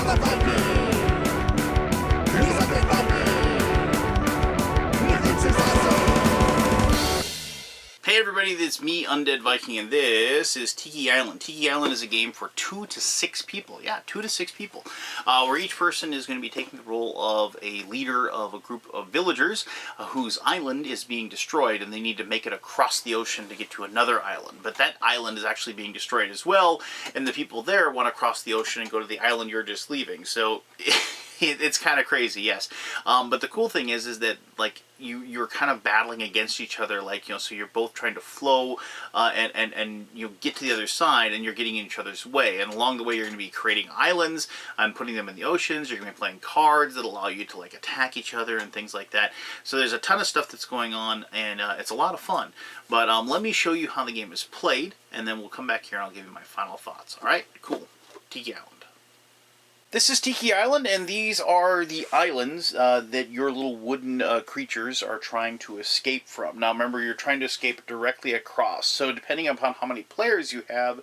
Hey everybody, it's me, Undead Viking, and this is Tiki Island. Tiki Island is a game for 2 to 6 people. Yeah, 2 to 6 people. Where each person is going to be taking the role of a leader of a group of villagers whose island is being destroyed, and they need to make it across the ocean to get to another island. But that island is actually being destroyed as well, and the people there want to cross the ocean and go to the island you're just leaving. So it's kind of crazy, yes. But the cool thing is that, like, you're kind of battling against each other, like, you know, so you're both trying to flow and you get to the other side, and you're getting in each other's way. And along the way, you're going to be creating islands and putting them in the oceans. You're going to be playing cards that allow you to, like, attack each other and things like that. So there's a ton of stuff that's going on, and it's a lot of fun. But let me show you how the game is played, and then we'll come back here and I'll give you my final thoughts. All right, cool. Tiki Island. This is Tiki Island, and these are the islands that your little wooden creatures are trying to escape from. Now remember, you're trying to escape directly across, so depending upon how many players you have,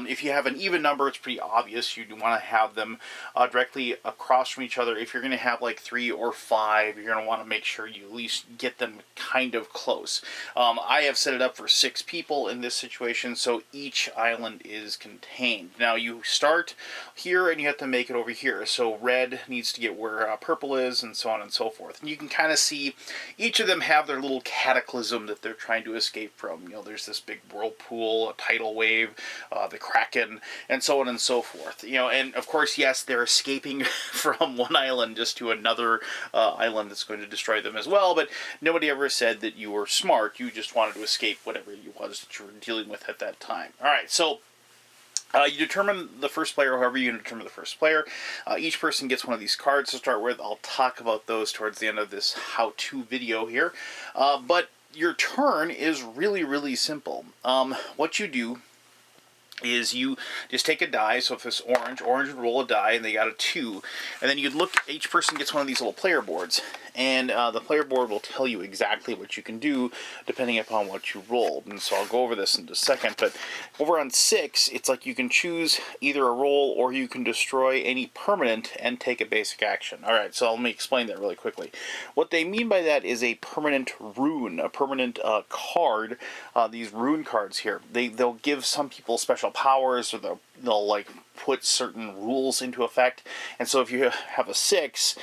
if you have an even number, it's pretty obvious you want to have them directly across from each other. If you're going to have like 3 or 5, you're going to want to make sure you at least get them kind of close. I have set it up for 6 people in this situation, so each island is contained. Now you start here and you have to make it over here, so red needs to get where purple is, and so on and so forth. And you can kind of see each of them have their little cataclysm that they're trying to escape from. You know, there's this big whirlpool, a tidal wave, the kraken, and so on and so forth. You know, and of course, yes, they're escaping from one island just to another island that's going to destroy them as well. But nobody ever said that you were smart. You just wanted to escape whatever it was that you were dealing with at that time. All right, so you determine the first player, however you determine the first player. Each person gets one of these cards to start with. I'll talk about those towards the end of this how-to video here. But your turn is really, really simple. What you do is you just take a die. So if it's orange would roll a die, and they got a 2. And then you'd look, each person gets one of these little player boards. And the player board will tell you exactly what you can do depending upon what you rolled. And so I'll go over this in just a second. But over on 6, it's like you can choose either a roll or you can destroy any permanent and take a basic action. Alright, so let me explain that really quickly. What they mean by that is a permanent rune, a permanent card. These rune cards here, they'll give some people special powers, or they'll like put certain rules into effect. And so if you have a 6,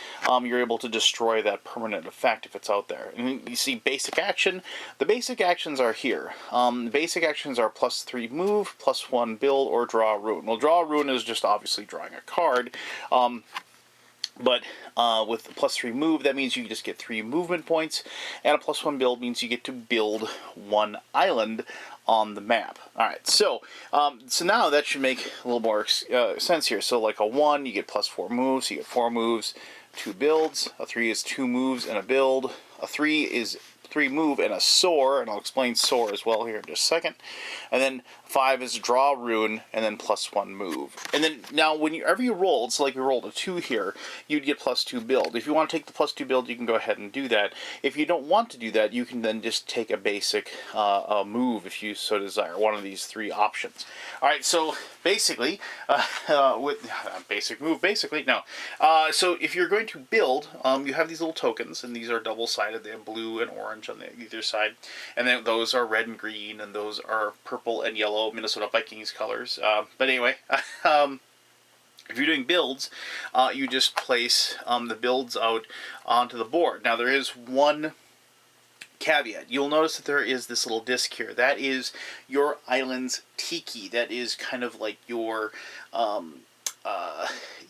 you're able to destroy that permanent effect if it's out there. And you see basic action. The basic actions are here. The basic actions are +3 move, +1 build, or draw a rune. Well, draw a rune is just obviously drawing a card. But with the +3 move, that means you just get 3 movement points, and a +1 build means you get to build 1 island on the map. Alright, so now that should make a little more sense here. So like a 1, you get +4 moves, so you get 4 moves, 2 builds. A 3 is 2 moves and a build. A 3 is 3 move and a soar, and I'll explain soar as well here in just a second. And then 5 is draw rune, and then +1 move. And then now whenever you roll, it's like you rolled a 2 here, you'd get +2 build. If you want to take the +2 build, you can go ahead and do that. If you don't want to do that, you can then just take a basic move if you so desire, one of these 3 options. Alright, so basically, with basic move, basically, no. So if you're going to build, you have these little tokens, and these are double-sided. They have blue and orange on either side, and then those are red and green, and those are purple and yellow, Minnesota Vikings colors. But anyway, if you're doing builds, you just place the builds out onto the board. Now there is one caveat. You'll notice that there is this little disc here. That is your island's Tiki. That is kind of like your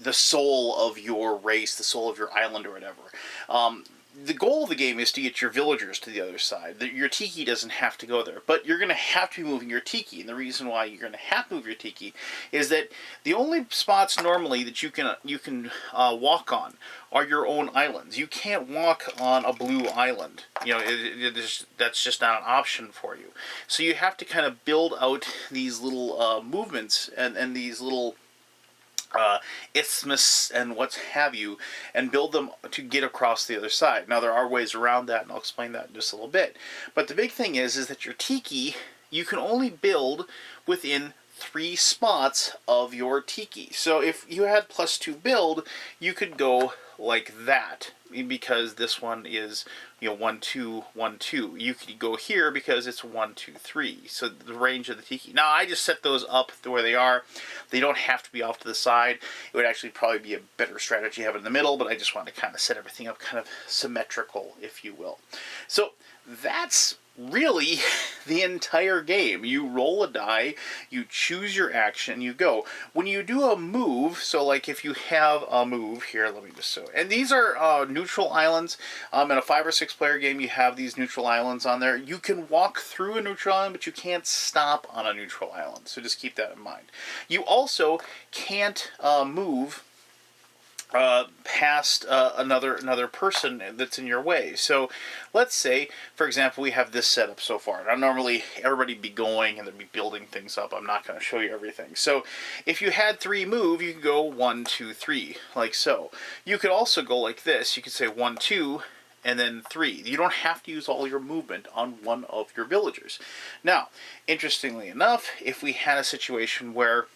the soul of your race, the soul of your island, or whatever. The goal of the game is to get your villagers to the other side. Your Tiki doesn't have to go there, but you're going to have to be moving your Tiki. And the reason why you're going to have to move your Tiki is that the only spots normally that you can walk on are your own islands. You can't walk on a blue island. You know, that's just not an option for you. So you have to kind of build out these little movements and these little isthmus and what have you, and build them to get across the other side. Now there are ways around that, and I'll explain that in just a little bit. But the big thing is that your Tiki, you can only build within 3 spots of your Tiki. So if you had +2 build, you could go like that, because this one is, 1 2 1 2. You could go here because it's 1 2 3. So the range of the Tiki. Now I just set those up the way they are. They don't have to be off to the side. It would actually probably be a better strategy to have it in the middle, but I just wanted to kind of set everything up kind of symmetrical, if you will. So that's really the entire game. You roll a die, you choose your action, you go. When you do a move, so like if you have a move here, let me just show. And these are neutral islands. In a 5 or 6 player game, you have these neutral islands on there. You can walk through a neutral island, but you can't stop on a neutral island. So just keep that in mind. You also can't move past another person that's in your way. So let's say, for example, we have this setup so far. Now normally everybody be going and they'd be building things up. I'm not going to show you everything. So if you had 3 move, you could go 1 2 3 like so. You could also go like this. You could say 1 2 and then 3. You don't have to use all your movement on one of your villagers. Now, interestingly enough, if we had a situation where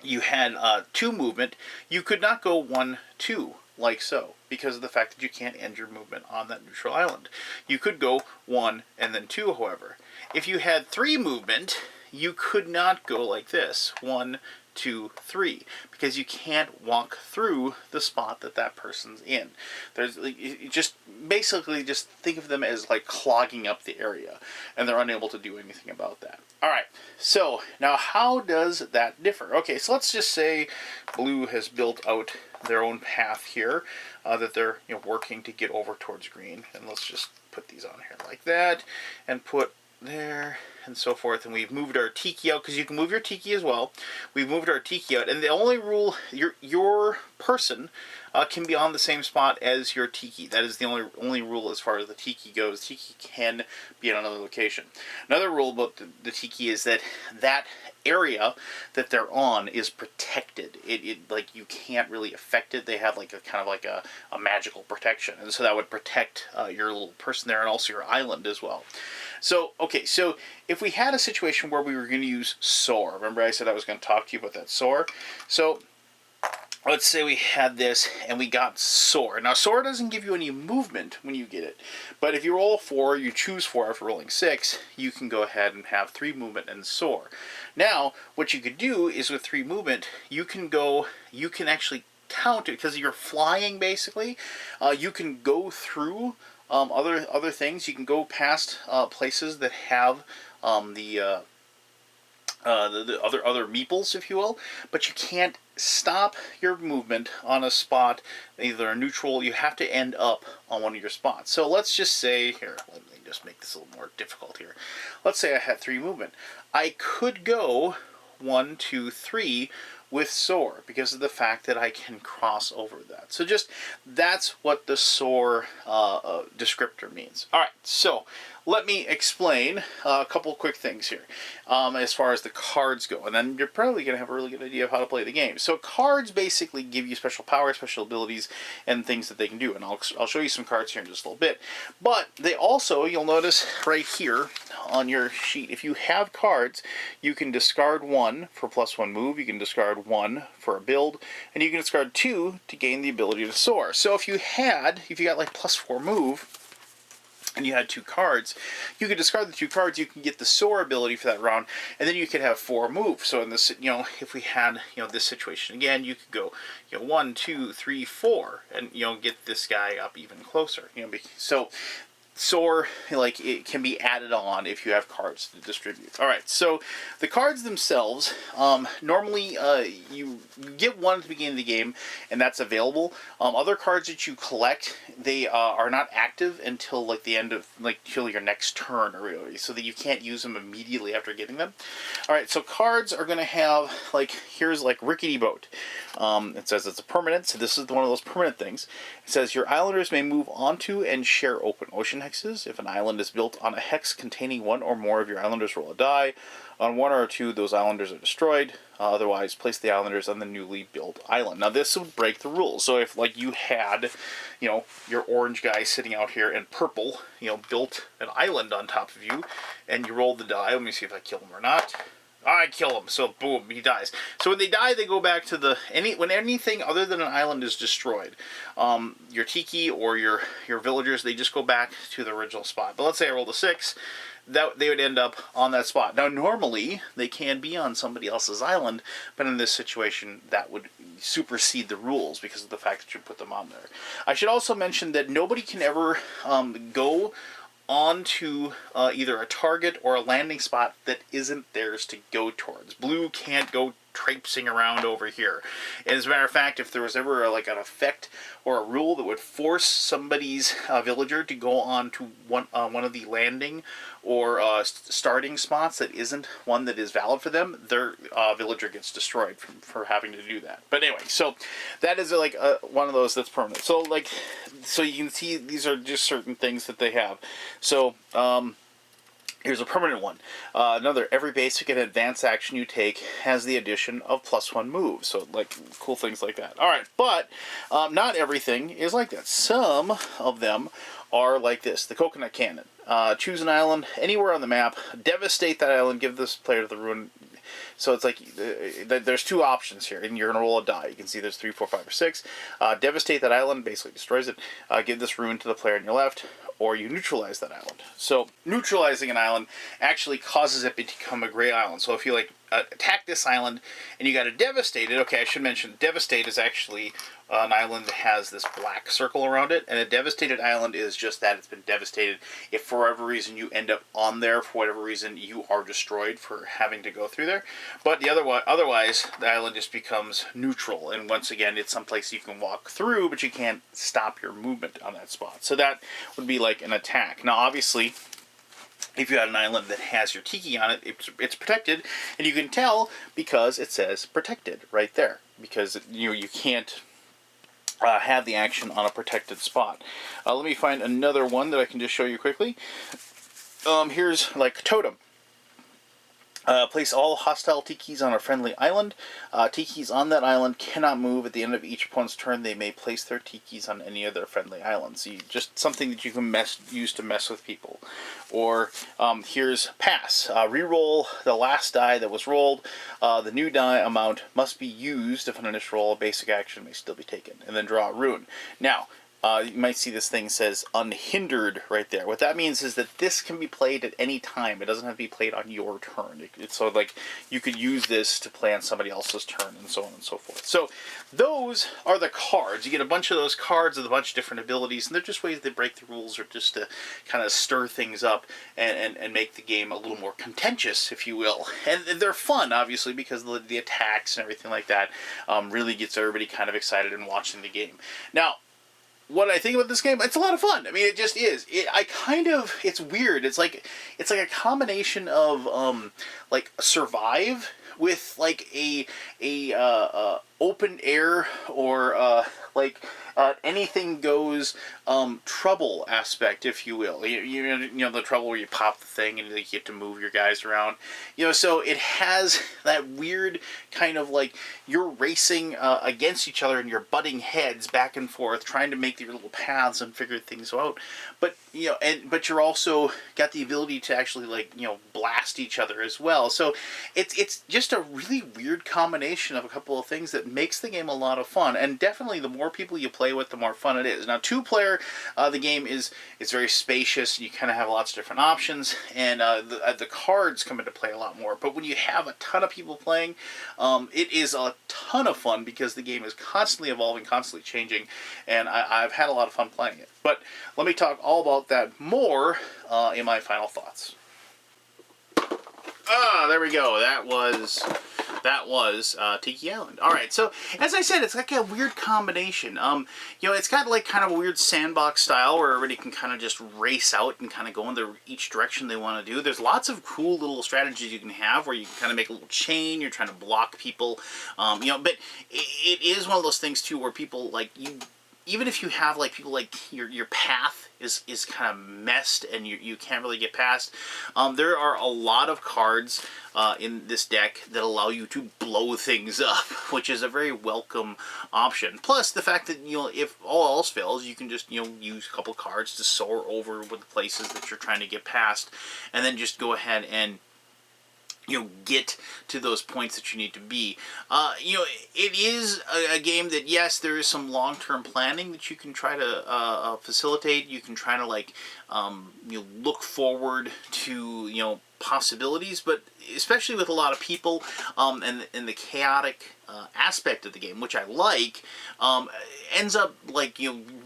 you had 2 movement, you could not go 1 2 like so, because of the fact that you can't end your movement on that neutral island. You could go 1 and then 2, however. If you had 3 movement, you could not go like this, 1 2 3, because you can't walk through the spot that person's in. There's just basically just think of them as like clogging up the area, and they're unable to do anything about that. All right, so now how does that differ? Okay, so let's just say blue has built out their own path here that they're working to get over towards green, and let's just put these on here like that, and put there and so forth, and we've moved our Tiki out, because you can move your Tiki as well. We've moved our Tiki out, and the only rule, your person can be on the same spot as your Tiki. That is the only rule as far as the Tiki goes. Tiki can be at another location. Another rule about the Tiki is that area that they're on is protected. It like you can't really affect it. They have like a kind of like a magical protection, and so that would protect your little person there, and also your island as well. So, okay, so if we had a situation where we were going to use soar, remember I said I was going to talk to you about that soar? So, let's say we had this and we got soar. Now, soar doesn't give you any movement when you get it, but if you roll 4, you choose 4 after rolling 6, you can go ahead and have 3 movement and soar. Now, what you could do is with 3 movement, you can actually count it, because you're flying basically. You can go through other things. You can go past places that have the other meeples, if you will, but you can't stop your movement on a spot, either a neutral. You have to end up on one of your spots. So let's just say here, let me just make this a little more difficult here. Let's say I had 3 movement. I could go 1 2 3 with soar, because of the fact that I can cross over that. So just, that's what the soar descriptor means. All right, so let me explain a couple quick things here as far as the cards go, and then you're probably going to have a really good idea of how to play the game. So cards basically give you special powers, special abilities, and things that they can do, and I'll show you some cards here in just a little bit. But they also, you'll notice right here on your sheet, if you have cards, you can discard 1 for +1 move, you can discard 1 for a build, and you can discard 2 to gain the ability to soar. So if you got like +4 move, and you had 2 cards, you could discard the 2 cards, you can get the soar ability for that round, and then you could have 4 move. So in this, if we had, this situation again, you could go, 1 2 3 4, and, get this guy up even closer, so soar, like, it can be added on if you have cards to distribute. All right, so the cards themselves, normally you get 1 at the beginning of the game, and that's available. Other cards that you collect, they are not active until like the end of, like, till your next turn, or really, so that you can't use them immediately after getting them. All right, so cards are going to have, like, here's like Rickety Boat. It says it's a permanent, so this is one of those permanent things. It says your islanders may move onto and share open ocean hexes. If an island is built on a hex containing 1 or more of your islanders, roll a die. On 1 or 2, those islanders are destroyed. Otherwise, place the islanders on the newly built island. Now, this would break the rules. So if, like, you had, your orange guy sitting out here and purple, built an island on top of you, and you rolled the die. Let me see if I kill him or not. I kill him. So boom, he dies. So when they die, they go back to when anything other than an island is destroyed, your Tiki or your villagers, they just go back to the original spot. But let's say I rolled a 6, that they would end up on that spot. Now normally they can be on somebody else's island, but in this situation that would supersede the rules because of the fact that you put them on there. I should also mention that nobody can ever go onto either a target or a landing spot that isn't theirs to go towards. Blue can't go traipsing around over here. And as a matter of fact, if there was ever an effect or a rule that would force somebody's villager to go on to one of the landing or starting spots that isn't one that is valid for them, their villager gets destroyed for having to do that. But anyway, so that is one of those that's permanent. So so you can see these are just certain things that they have. So here's a permanent one. Another, every basic and advanced action you take has the addition of +1 moves. So, cool things like that. All right, but not everything is like that. Some of them are like this. The Coconut Cannon. Choose an island anywhere on the map. Devastate that island. Give this player to the ruin. So it's there's 2 options here, and you're going to roll a die. You can see there's 3, 4, 5, or 6. Devastate that island, basically destroys it. Give this ruin to the player on your left, or you neutralize that island. So neutralizing an island actually causes it to become a gray island. So if you attack this island and you got to devastate it, okay, I should mention devastate is actually an island that has this black circle around it, and a devastated island is just that, it's been devastated. If for whatever reason you end up on there, for whatever reason you are destroyed for having to go through there. But otherwise the island just becomes neutral, and once again it's someplace you can walk through, but you can't stop your movement on that spot. So that would be like an attack. Now obviously, if you had an island that has your Tiki on it, it's protected, and you can tell because it says protected right there, because you can't have the action on a protected spot. Let me find another one that I can just show you quickly. Here's Totem. Place all hostile Tikis on a friendly island. Tikis on that island cannot move. At the end of each opponent's turn, they may place their Tikis on any of their friendly islands. So just something that you can use to mess with people. Or here's Pass. Reroll the last die that was rolled. The new die amount must be used if an initial roll, a basic action may still be taken. And then draw a rune. Now, you might see this thing says unhindered right there. What that means is that this can be played at any time. It doesn't have to be played on your turn. So you could use this to play on somebody else's turn, and so on and so forth. So those are the cards. You get a bunch of those cards with a bunch of different abilities, and they're just ways they break the rules or just to kind of stir things up and make the game a little more contentious, if you will. And they're fun, obviously, because the attacks and everything like that really gets everybody kind of excited and watching the game. Now, what I think about this game, it's a lot of fun. I mean, it just is. It's weird. It's like a combination of Survive with a open air or anything goes trouble aspect, if you will. You know the trouble where you pop the thing and you get to move your guys around. So it has that weird kind of you're racing against each other and you're butting heads back and forth, trying to make your little paths and figure things out. But but you're also got the ability to actually blast each other as well. So it's just a really weird combination of a couple of things that makes the game a lot of fun. And definitely the more people you play with, the more fun it is. Now 2-player, the game is very spacious. You kind of have lots of different options, and the cards come into play a lot more. But when you have a ton of people playing, it is a ton of fun because the game is constantly evolving, constantly changing, and I've had a lot of fun playing it. But let me talk all about that more in my final thoughts. There we go. That was Tiki Island. All right, so as I said, it's like a weird combination. It's got kind of a weird sandbox style where everybody can kind of just race out and kind of go in each direction they want to do. There's lots of cool little strategies you can have where you can kind of make a little chain. You're trying to block people, but it is one of those things too where people even if you have people your path is kind of messed and you can't really get past, there are a lot of cards in this deck that allow you to blow things up, which is a very welcome option. Plus the fact that if all else fails, you can just use a couple cards to soar over with the places that you're trying to get past, and then just go ahead and get to those points that you need to be. It is a game that, yes, there is some long-term planning that you can try to facilitate. You can try to, like, look forward to, possibilities, but especially with a lot of people, and the chaotic aspect of the game, which I like, ends up, like,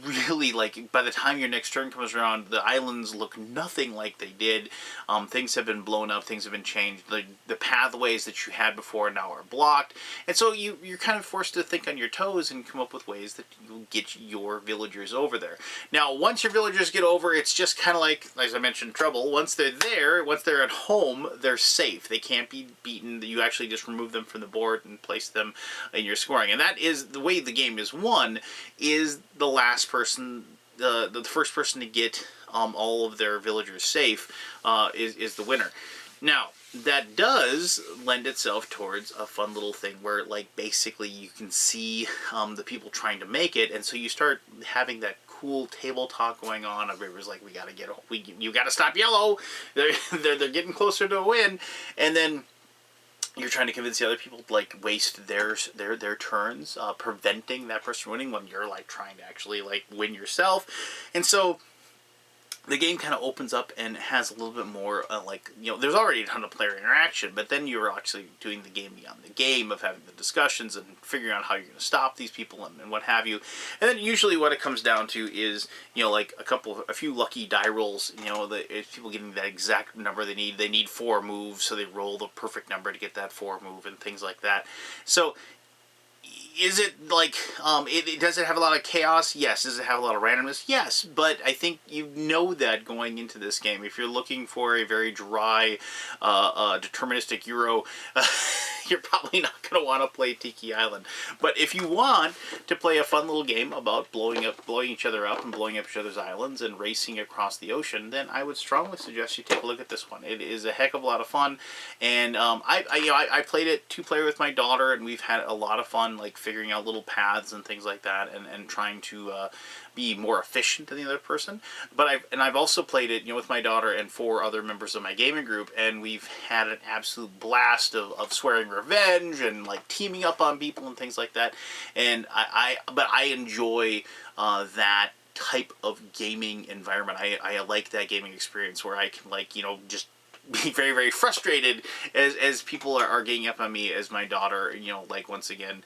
really, like, by the time your next turn comes around, the islands look nothing like they did. Things have been blown up, things have been changed. The pathways that you had before now are blocked, and so you're kind of forced to think on your toes and come up with ways that you'll get your villagers over there. Now, once your villagers get over, it's just kind of like, as I mentioned, Trouble. Once they're there, once they're at home, they're safe. They can't be beaten. You actually just remove them from the board and place them in your scoring. And that is the way the game is won, is the last person, the first person to get all of their villagers safe is the winner. Now, that does lend itself towards a fun little thing where, like, basically you can see the people trying to make it, and so you start having that cool table talk going on. Everybody's like, you gotta stop yellow. They're getting closer to a win, and then you're trying to convince the other people to, like, waste their turns, preventing that person winning when you're, like, trying to actually, like, win yourself. And so the game kind of opens up and has a little bit more, there's already a ton of player interaction, but then you're actually doing the game beyond the game of having the discussions and figuring out how you're going to stop these people and what have you. And then usually what it comes down to is, like a few lucky die rolls, it's people getting that exact number they need. They need 4 moves, so they roll the perfect number to get that 4 move and things like that. So, is it like, does it have a lot of chaos? Yes. Does it have a lot of randomness? Yes. But I think that going into this game. If you're looking for a very dry, deterministic Euro, you're probably not going to want to play Tiki Island. But if you want to play a fun little game about blowing each other up and blowing up each other's islands and racing across the ocean, then I would strongly suggest you take a look at this one. It is a heck of a lot of fun, and I played it 2-player with my daughter, and we've had a lot of fun, like, figuring out little paths and things like that, and trying to be more efficient than the other person. But I've also played it, with my daughter and 4 other members of my gaming group, and we've had an absolute blast of swearing revenge and, like, teaming up on people and things like that. And I enjoy that type of gaming environment. I like that gaming experience where I can, like, just be very, very frustrated as people are ganging up on me, as my daughter, like, once again,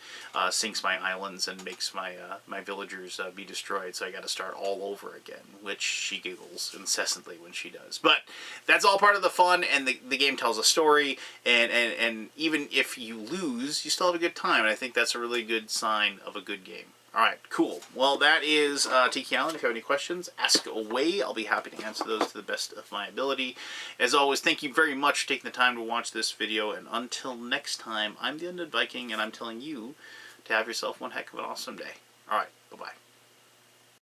sinks my islands and makes my villagers be destroyed, so I got to start all over again, which she giggles incessantly when she does. But that's all part of the fun, and the game tells a story, and even if you lose, you still have a good time, and I think that's a really good sign of a good game. Alright, cool. Well, that is Tiki Island. If you have any questions, ask away. I'll be happy to answer those to the best of my ability. As always, thank you very much for taking the time to watch this video, and until next time, I'm the Undead Viking, and I'm telling you to have yourself one heck of an awesome day. Alright, bye-bye.